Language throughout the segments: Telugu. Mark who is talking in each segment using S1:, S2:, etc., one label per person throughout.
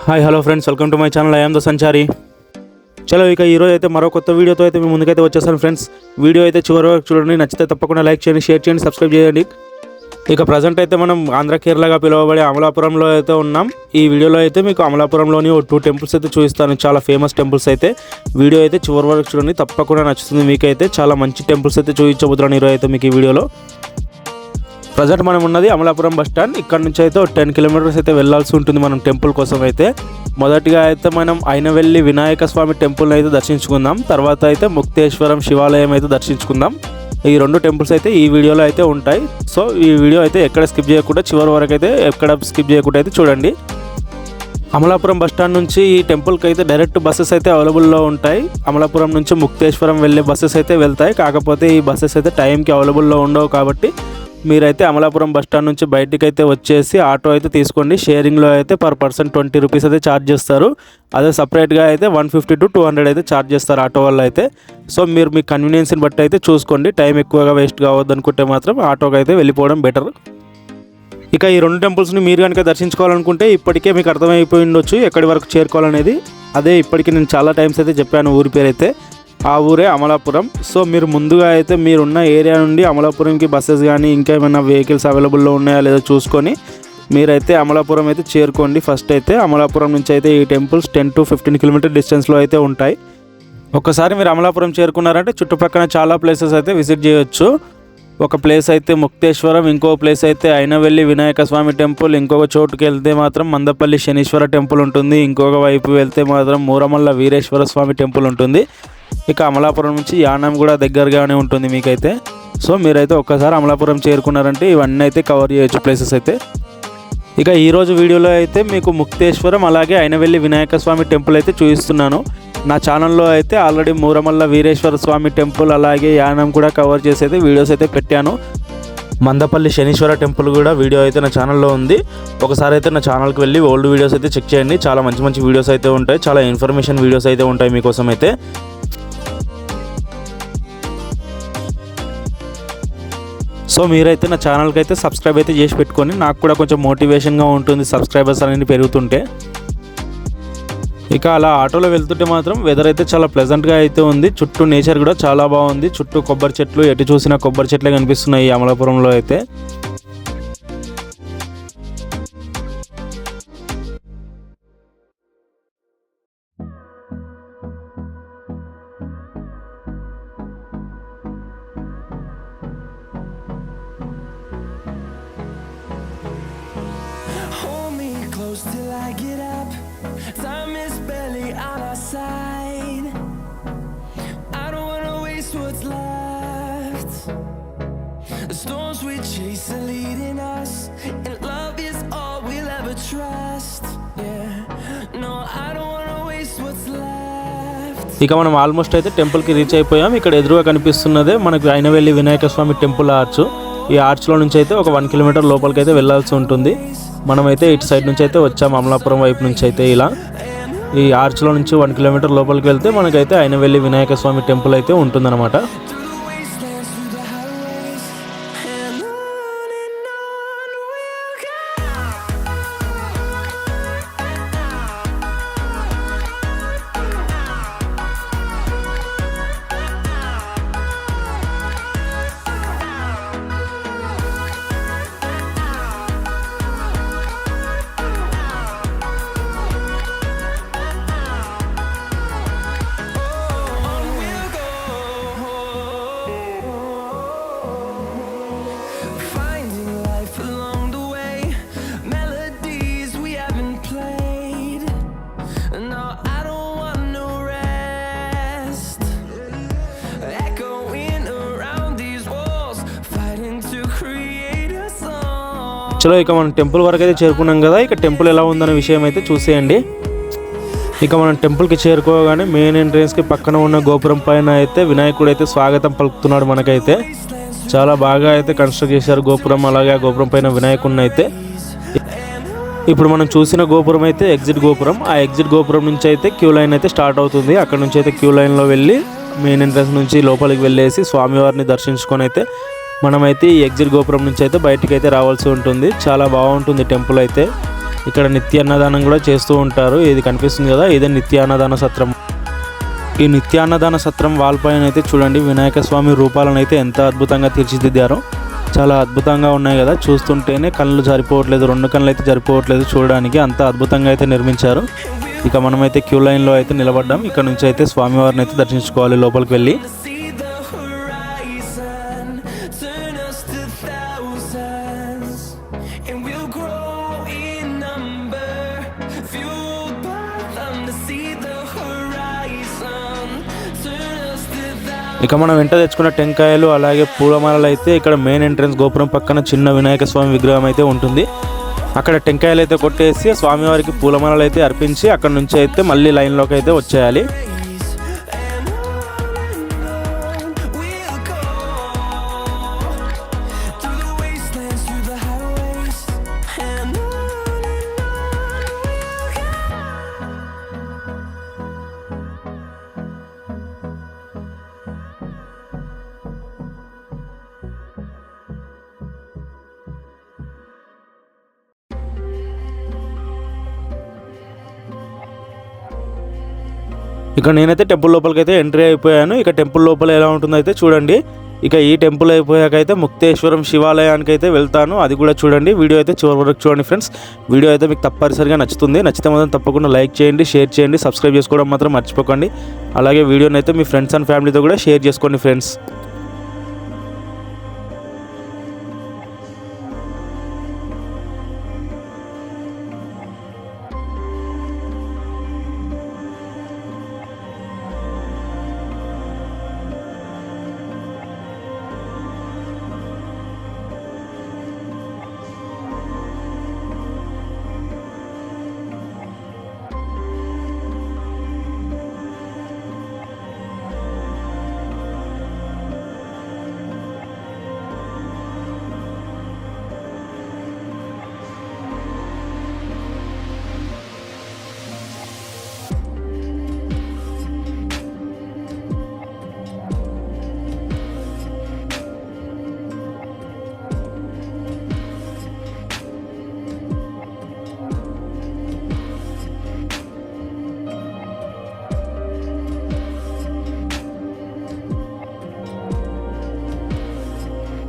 S1: Hi hello friends, welcome to my channel. I am the సంచారి. చలో ఇక ఈరోజు అయితే మరో కొత్త వీడియోతో అయితే మీ ముందుకైతే వచ్చేసాను ఫ్రెండ్స్. వీడియో అయితే చివరి వరకు చూడండి, నచ్చితే తప్పకుండా లైక్ చేయండి, షేర్ చేయండి, సబ్స్క్రైబ్ చేయండి. ఇక ప్రజెంట్ అయితే మనం ఆంధ్ర కేరళగా పిలువబడే అమలాపురంలో అయితే ఉన్నాం. ఈ వీడియోలో అయితే మీకు అమలాపురంలోని 2 టెంపుల్స్ అయితే చూపిస్తాను, చాలా ఫేమస్ టెంపుల్స్ అయితే. వీడియో అయితే చివరి వరకు చూడండి, తప్పకుండా నచ్చుతుంది మీకైతే. చాలా మంచి టెంపుల్స్ అయితే చూపించబోతున్నాను ఈరోజు అయితే మీకు ఈ వీడియోలో. ప్రజెంట్ మనం ఉన్నది అమలాపురం బస్ స్టాండ్. ఇక్కడ నుంచి అయితే 10 కిలోమీటర్స్ అయితే వెళ్ళాల్సి ఉంటుంది మనం టెంపుల్ కోసం అయితే. మొదటిగా అయితే మనం అయినవెల్లి వినాయక స్వామి టెంపుల్ అయితే దర్శించుకుందాం. తర్వాత అయితే ముక్తేశ్వరం శివాలయం అయితే దర్శించుకుందాం. ఈ 2 టెంపుల్స్ అయితే ఈ వీడియోలో అయితే ఉంటాయి. సో ఈ వీడియో అయితే ఎక్కడ స్కిప్ చేయకుండా చివరి వరకు అయితే ఎక్కడ స్కిప్ చేయకుండా అయితే చూడండి. అమలాపురం బస్ స్టాండ్ నుంచి ఈ టెంపుల్కి అయితే డైరెక్ట్ బస్సెస్ అయితే అవైలబుల్లో ఉంటాయి. అమలాపురం నుంచి ముక్తేశ్వరం వెళ్ళే బస్సెస్ అయితే వెళ్తాయి. కాకపోతే ఈ బస్సెస్ అయితే టైంకి అవైలబుల్లో ఉండవు. కాబట్టి మీరైతే అమలాపురం బస్ స్టాండ్ నుంచి బయటికి అయితే వచ్చేసి ఆటో అయితే తీసుకోండి. షేరింగ్లో అయితే పర్ పర్సన్ 20 రూపీస్ అయితే ఛార్జ్ చేస్తారు. అదే సపరేట్గా అయితే 150 to 200 అయితే ఛార్జ్ చేస్తారు ఆటో వాళ్ళు అయితే. సో మీరు మీ కన్వీనియన్స్ని బట్టి అయితే చూసుకోండి. టైం ఎక్కువగా వేస్ట్ కావద్దు అనుకుంటే మాత్రం ఆటోకి అయితే వెళ్ళిపోవడం బెటర్. ఇక ఈ 2 టెంపుల్స్ని మీరు కనుక దర్శించుకోవాలనుకుంటే ఇప్పటికే మీకు అర్థమైపోయి ఉండొచ్చు ఎక్కడి వరకు చేరుకోవాలనేది. అదే ఇప్పటికీ నేను చాలా టైమ్స్ అయితే చెప్పాను ఊరి పేరు అయితే. ఆ ఊరే అమలాపురం. సో మీరు ముందుగా అయితే మీరున్న ఏరియా నుండి అమలాపురంకి బస్సెస్ కానీ ఇంకా ఏమైనా వెహికల్స్ అవైలబుల్లో ఉన్నాయా లేదో చూసుకొని మీరైతే అమలాపురం అయితే చేరుకోండి. ఫస్ట్ అయితే అమలాపురం నుంచి అయితే ఈ టెంపుల్స్ 10 to 15 కిలోమీటర్ డిస్టెన్స్లో అయితే ఉంటాయి. ఒక్కసారి మీరు అమలాపురం చేరుకున్నారంటే చుట్టుపక్కల చాలా ప్లేసెస్ అయితే విజిట్ చేయొచ్చు. ఒక ప్లేస్ అయితే ముక్తేశ్వరం, ఇంకో ప్లేస్ అయితే అయినవెల్లి వినాయక స్వామి టెంపుల్, ఇంకొక చోటుకి వెళ్తే మాత్రం మందపల్లి శనీశ్వర టెంపుల్ ఉంటుంది, ఇంకొక వైపు వెళ్తే మాత్రం మూరమల్ల వీరేశ్వర స్వామి టెంపుల్ ఉంటుంది. ఇక అమలాపురం నుంచి యానం కూడా దగ్గరగానే ఉంటుంది మీకైతే. సో మీరైతే ఒక్కసారి అమలాపురం చేరుకున్నారంటే ఇవన్నీ అయితే కవర్ చేయొచ్చు ప్లేసెస్ అయితే. ఇక ఈరోజు వీడియోలో అయితే మీకు ముక్తేశ్వరం అలాగే అయినవెల్లి వినాయక స్వామి టెంపుల్ అయితే చూపిస్తున్నాను. నా ఛానల్లో అయితే ఆల్రెడీ మూరమల్ల వీరేశ్వర స్వామి టెంపుల్ అలాగే యానం కూడా కవర్ చేసి అయితే వీడియోస్ అయితే పెట్టాను. మందపల్లి శనీశ్వర టెంపుల్ కూడా వీడియో అయితే నా ఛానల్లో ఉంది. ఒకసారి అయితే నా ఛానల్కి వెళ్ళి ఓల్డ్ వీడియోస్ అయితే చెక్ చేయండి. చాలా మంచి మంచి వీడియోస్ అయితే ఉంటాయి, చాలా ఇన్ఫర్మేషన్ వీడియోస్ అయితే ఉంటాయి మీకోసం అయితే. సో మీరైతే నా ఛానల్కి అయితే సబ్స్క్రైబ్ అయితే చేసి పెట్టుకొని నాకు కూడా కొంచెం మోటివేషన్గా ఉంటుంది సబ్స్క్రైబర్స్ అనేది పెరుగుతుంటే. ఇక అలా ఆటోలో వెళ్తుంటే మాత్రం వెదర్ అయితే చాలా ప్లెజెంట్గా అయితే ఉంది. చుట్టూ నేచర్ కూడా చాలా బాగుంది. చుట్టూ కొబ్బరి చెట్లు, ఎటు చూసినా కొబ్బరి చెట్లే కనిపిస్తున్నాయి ఈ అమలాపురంలో అయితే.
S2: Till I get up, time is barely on our side. I don't wanna waste what's left. The storms we chase are leading us, and love is all we'll ever trust. Yeah, no, I don't wanna waste what's left.
S1: ఇక మనం ఆల్మోస్ట్ అయితే టెంపుల్కి రీచ్ అయిపోయాం. ఇక్కడ ఎదురుగా కనిపిస్తున్నదే మనకి అయినవెల్లి వినాయక స్వామి టెంపుల్ ఆర్చ్. ఈ ఆర్చ్లో నుంచి అయితే ఒక 1 కిలోమీటర్ లోపలికి అయితే వెళ్ళాల్సి ఉంటుంది. మనమైతే ఇటు సైడ్ నుంచి అయితే వచ్చాము, అమలాపురం వైపు నుంచి అయితే. ఇలా ఈ ఆర్చ్లో నుంచి 1 కిలోమీటర్ లోపలికి వెళ్తే మనకైతే అయినవెల్లి వినాయక స్వామి టెంపుల్ అయితే ఉంటుందన్నమాట. చలో ఇక మనం టెంపుల్ వరకు అయితే చేరుకున్నాం కదా. ఇక టెంపుల్ ఎలా ఉందనే విషయం అయితే చూసేయండి. ఇక మనం టెంపుల్కి చేరుకోగానే మెయిన్ ఎంట్రన్స్కి పక్కన ఉన్న గోపురం పైన అయితే వినాయకుడు అయితే స్వాగతం పలుకుతున్నాడు మనకైతే. చాలా బాగా అయితే కన్స్ట్రక్ట్ చేశారు గోపురం. అలాగే ఆ గోపురం పైన వినాయకుడిని అయితే. ఇప్పుడు మనం చూసిన గోపురం అయితే ఎగ్జిట్ గోపురం. ఆ ఎగ్జిట్ గోపురం నుంచి అయితే క్యూ లైన్ అయితే స్టార్ట్ అవుతుంది. అక్కడ నుంచి అయితే క్యూ లైన్లో వెళ్ళి మెయిన్ ఎంట్రన్స్ నుంచి లోపలికి వెళ్ళేసి స్వామివారిని దర్శించుకొని అయితే మనమైతే ఈ ఎగ్జిట్ గోపురం నుంచి అయితే బయటికి అయితే రావాల్సి ఉంటుంది. చాలా బాగుంటుంది టెంపుల్ అయితే. ఇక్కడ నిత్య అన్నదానం కూడా చేస్తూ ఉంటారు. ఇది కనిపిస్తుంది కదా, ఇదే నిత్య అన్నదాన సత్రం. ఈ నిత్య అన్నదాన సత్రం వాల్ పైన అయితే చూడండి వినాయక స్వామి రూపాలను అయితే ఎంత అద్భుతంగా తీర్చిదిద్దారో. చాలా అద్భుతంగా ఉన్నాయి కదా, చూస్తుంటేనే కళ్ళు సరిపోవట్లేదు, 2 కళ్ళు అయితే సరిపోవట్లేదు చూడడానికి, అంత అద్భుతంగా అయితే నిర్మించారు. ఇక మనమైతే క్యూ లైన్లో అయితే నిలబడ్డాం. ఇక్కడ నుంచి అయితే స్వామివారిని అయితే దర్శించుకోవాలి లోపలికి వెళ్ళి.
S2: See the horizon, turn us to thousands, and we'll grow in number, fueled by them to see the horizon, turn us to thousands.
S1: ఇక మనం వెంట తెచ్చుకున్న టెంకాయలు అలాగే పూలమాలలు అయితే ఇక్కడ మెయిన్ ఎంట్రన్స్ గోపురం పక్కన చిన్న వినాయక స్వామి విగ్రహం అయితే ఉంటుంది. అక్కడ టెంకాయలు అయితే కొట్టేసి స్వామివారికి పూలమాలలు అయితే అర్పించి అక్కడ నుంచి అయితే మళ్ళీ లైన్లోకి అయితే వచ్చేయాలి.
S2: And on we'll go, through the wastelands, through the highways, and on we'll go.
S1: ఇక నేనైతే టెంపుల్ లోపలికి అయితే ఎంట్రీ అయిపోయాను. ఇక టెంపుల్ లోపల ఎలా ఉంటుందో అయితే చూడండి. ఇక ఈ టెంపుల్ అయిపోయాక అయితే ముక్తేశ్వరం శివాలయానికి అయితే వెళ్తాను, అది కూడా చూడండి. వీడియో అయితే చివరి వరకు చూడండి ఫ్రెండ్స్. వీడియో అయితే మీకు తప్పనిసరిగా నచ్చుతుంది. నచ్చితే మాత్రం తప్పకుండా లైక్ చేయండి, షేర్ చేయండి, సబ్స్క్రైబ్ చేసుకోవడం మాత్రం మర్చిపోకండి. అలాగే వీడియోని అయితే మీ ఫ్రెండ్స్ అండ్ ఫ్యామిలీతో కూడా షేర్ చేసుకోండి ఫ్రెండ్స్.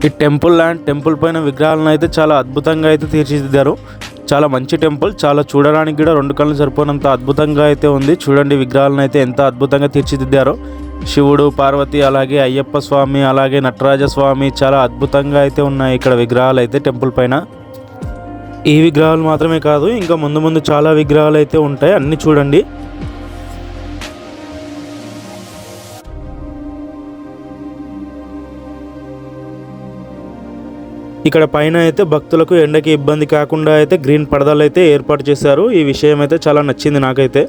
S1: ఈ టెంపుల్ పైన విగ్రహాలను అయితే చాలా అద్భుతంగా అయితే తీర్చిదిద్దారు. చాలా మంచి టెంపుల్, చాలా చూడడానికి కూడా 2 కళ్ళు సరిపోనంత అద్భుతంగా అయితే ఉంది. చూడండి విగ్రహాలను అయితే ఎంత అద్భుతంగా తీర్చిదిద్దారో. శివుడు, పార్వతి, అలాగే అయ్యప్ప స్వామి, అలాగే నటరాజ స్వామి, చాలా అద్భుతంగా అయితే ఉన్నాయి ఇక్కడ విగ్రహాలు అయితే టెంపుల్ పైన. ఈ విగ్రహాలు మాత్రమే కాదు, ఇంకా ముందు ముందు చాలా విగ్రహాలు అయితే ఉంటాయి, అన్నీ చూడండి. ఇక్కడ పైన అయితే భక్తులకు ఎండకి ఇబ్బంది కాకుండా అయితే గ్రీన్ పరదాలు అయితే ఏర్పాటు చేశారు. ఈ విషయం అయితే చాలా నచ్చింది నాకైతే.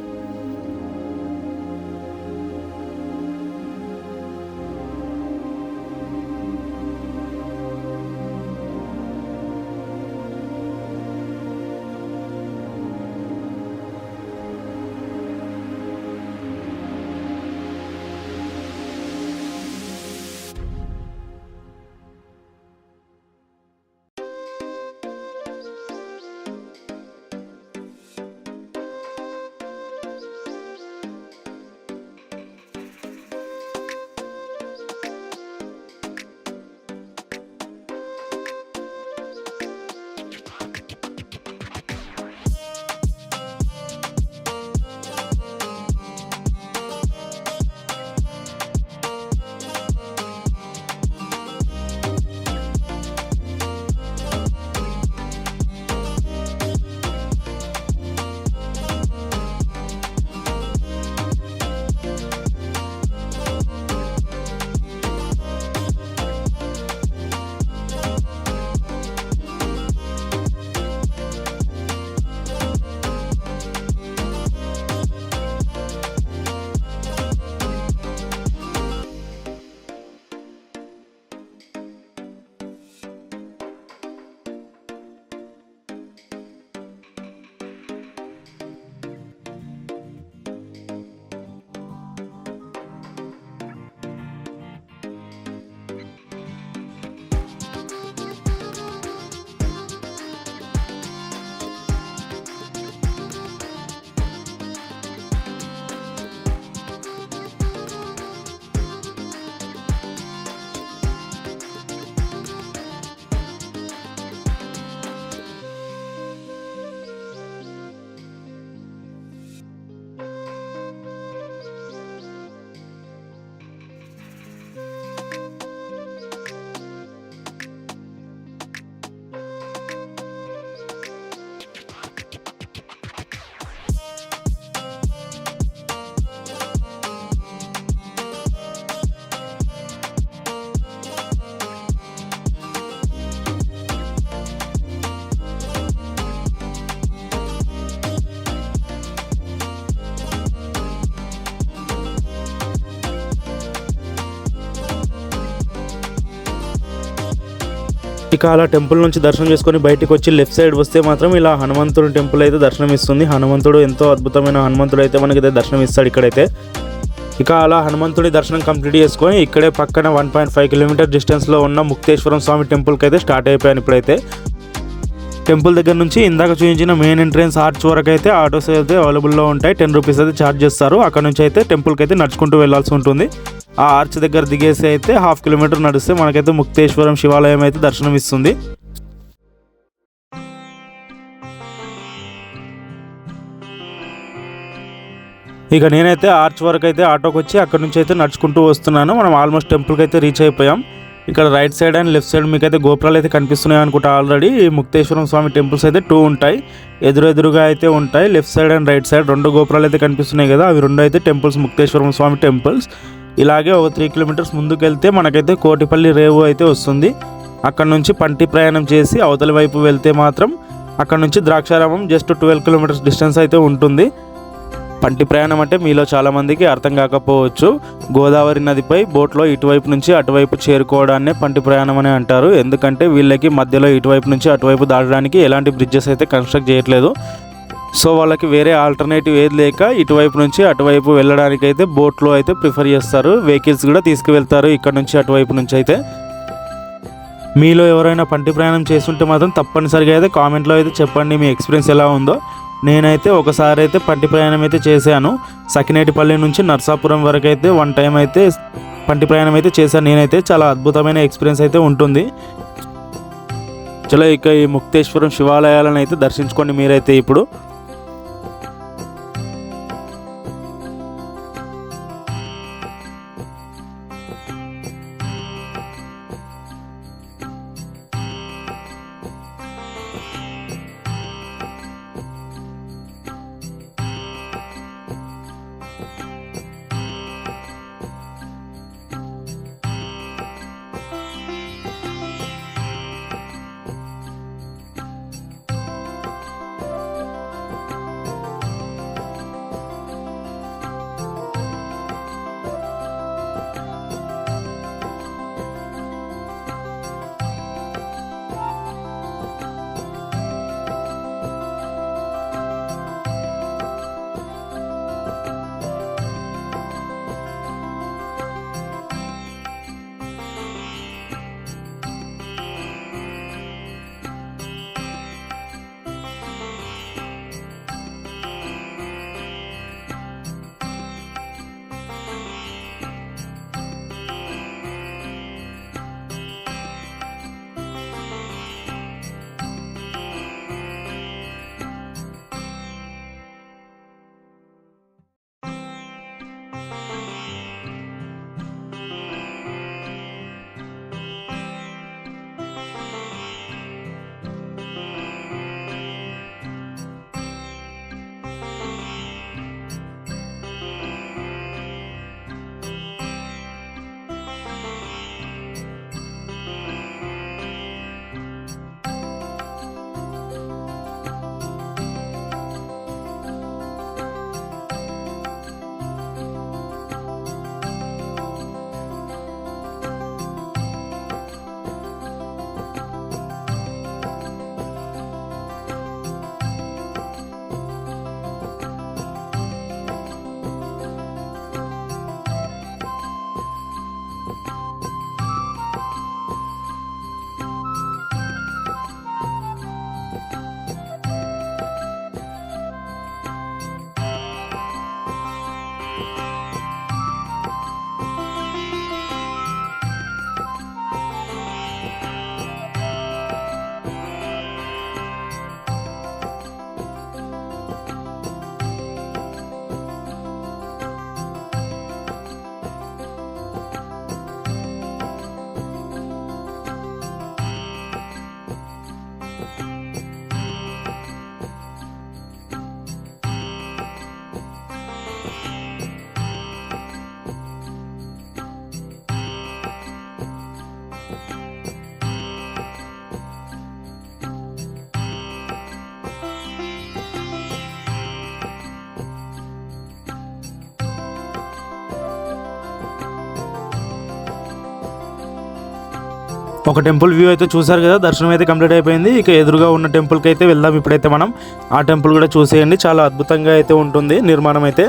S1: ఇక అలా టెంపుల్ నుంచి దర్శనం చేసుకొని బయటికి వచ్చి లెఫ్ట్ సైడ్ వస్తే మాత్రం ఇలా హనుమంతుడి టెంపుల్ అయితే దర్శనం ఇస్తుంది. హనుమంతుడు ఎంతో అద్భుతమైన హనుమంతుడు అయితే మనకైతే దర్శనం ఇస్తాడు ఇక్కడైతే. ఇక అలా హనుమంతుడి దర్శనం కంప్లీట్ చేసుకొని ఇక్కడే పక్కన 1.5 కిలోమీటర్ డిస్టెన్స్లో ఉన్న ముక్తేశ్వరం స్వామి టెంపుల్కి అయితే స్టార్ట్ అయిపోయాను ఇప్పుడైతే. టెంపుల్ దగ్గర నుంచి ఇందాక చూపించిన మెయిన్ ఎంట్రన్స్ ఆర్చ్ వరకు అయితే ఆటోస్ అయితే అవైలబుల్లో ఉంటాయి. 10 రూపీస్ అయితే ఛార్జ్ చేస్తారు. అక్కడ నుంచి అయితే టెంపుల్కి అయితే నడుచుకుంటూ వెళ్ళాల్సి ఉంటుంది. ఆ ఆర్చ్ దగ్గర దిగేసి అయితే 1/2 కిలోమీటర్ నడిస్తే మనకైతే ముక్తేశ్వరం శివాలయం అయితే దర్శనం ఇస్తుంది. ఇక నేనైతే ఆర్చ్ వరకు అయితే ఆటోకి వచ్చి అక్కడ నుంచి అయితే నడుచుకుంటూ వస్తున్నాను. మనం ఆల్మోస్ట్ టెంపుల్కి అయితే రీచ్ అయిపోయాం. ఇక్కడ right side and left side మీకు అయితే గోపురాలు అయితే కనిపిస్తున్నాయి అనుకుంటా. ఆల్రెడీ ముక్తేశ్వరం స్వామి టెంపుల్స్ అయితే 2 ఉంటాయి. ఎదురుగా అయితే ఉంటాయి. Left side and right side 2 గోపురాలు అయితే కనిపిస్తున్నాయి కదా, అవి 2 అయితే టెంపుల్స్, ముక్తేశ్వరం స్వామి టెంపుల్స్. ఇలాగే ఒక 3 కిలోమీటర్స్ ముందుకు వెళ్తే మనకైతే కోటిపల్లి రేవు అయితే వస్తుంది. అక్కడ నుంచి పంటి ప్రయాణం చేసి అవతలి వైపు వెళ్తే మాత్రం అక్కడ నుంచి ద్రాక్షారామం జస్ట్ 12 కిలోమీటర్స్ డిస్టెన్స్ అయితే ఉంటుంది. పంటి ప్రయాణం అంటే మీలో చాలామందికి అర్థం కాకపోవచ్చు. గోదావరి నదిపై బోట్లో ఇటువైపు నుంచి అటువైపు చేరుకోవడాన్నే పంటి ప్రయాణం అని అంటారు. ఎందుకంటే వీళ్ళకి మధ్యలో ఇటువైపు నుంచి అటువైపు దాటడానికి ఎలాంటి బ్రిడ్జెస్ అయితే కన్స్ట్రక్ట్ చేయట్లేదు. సో వాళ్ళకి వేరే ఆల్టర్నేటివ్ ఏది లేక ఇటువైపు నుంచి అటువైపు వెళ్ళడానికి అయితే బోట్లో అయితే ప్రిఫర్ చేస్తారు. వెహికల్స్ కూడా తీసుకువెళ్తారు ఇక్కడ నుంచి అటువైపు నుంచి అయితే. మీలో ఎవరైనా పంటి ప్రయాణం చేస్తుంటే మాత్రం తప్పనిసరిగా అయితే కామెంట్లో అయితే చెప్పండి మీ ఎక్స్పీరియన్స్ ఎలా ఉందో. నేనైతే ఒకసారి అయితే పంటి ప్రయాణం అయితే చేశాను. సకినేటిపల్లి నుంచి నర్సాపురం వరకు అయితే 1 టైం అయితే పంటి ప్రయాణం అయితే చేశాను నేనైతే. చాలా అద్భుతమైన ఎక్స్పీరియన్స్ అయితే ఉంటుంది. చలో ఇక ఈ ముక్తేశ్వరం శివాలయాలను అయితే దర్శించుకోండి మీరైతే ఇప్పుడు. ఒక టెంపుల్ వ్యూ అయితే చూసారు కదా, దర్శనం అయితే కంప్లీట్ అయిపోయింది. ఇక ఎదురుగా ఉన్న టెంపుల్కి అయితే వెళ్దాం ఇప్పుడైతే మనం. ఆ టెంపుల్ కూడా చూసేయండి, చాలా అద్భుతంగా అయితే ఉంటుంది నిర్మాణం అయితే.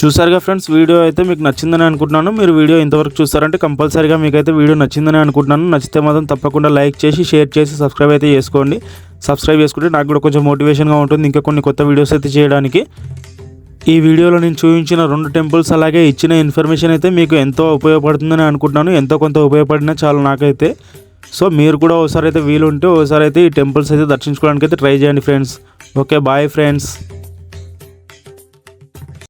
S1: చూసారుగా ఫ్రెండ్స్, వీడియో అయితే మీకు నచ్చిందని అనుకుంటున్నాను. మీరు వీడియో ఇంతవరకు చూస్తారంటే కంపల్సరీగా మీకైతే వీడియో నచ్చిందని అనుకుంటున్నాను. నచ్చితే మాత్రం తప్పకుండా లైక్ చేసి, షేర్ చేసి, సబ్స్క్రైబ్ అయితే చేసుకోండి. సబ్స్క్రైబ్ చేసుకుంటే నాకు కూడా కొంచెం మోటివేషన్గా ఉంటుంది ఇంకా కొన్ని కొత్త వీడియోస్ అయితే చేయడానికి. ఈ వీడియోలో నేను చూపించిన 2 టెంపుల్స్ అలాగే ఇచ్చిన ఇన్ఫర్మేషన్ అయితే మీకు ఎంతో ఉపయోగపడుతుందని అనుకుంటున్నాను. ఎంతో కొంత ఉపయోగపడినా చాలు నాకైతే. సో మీరు కూడా ఒకసారి అయితే వీలుంటే ఒకసారి అయితే ఈ టెంపుల్స్ అయితే దర్శించుకోవడానికి అయితే ట్రై చేయండి ఫ్రెండ్స్. Okay, bye friends.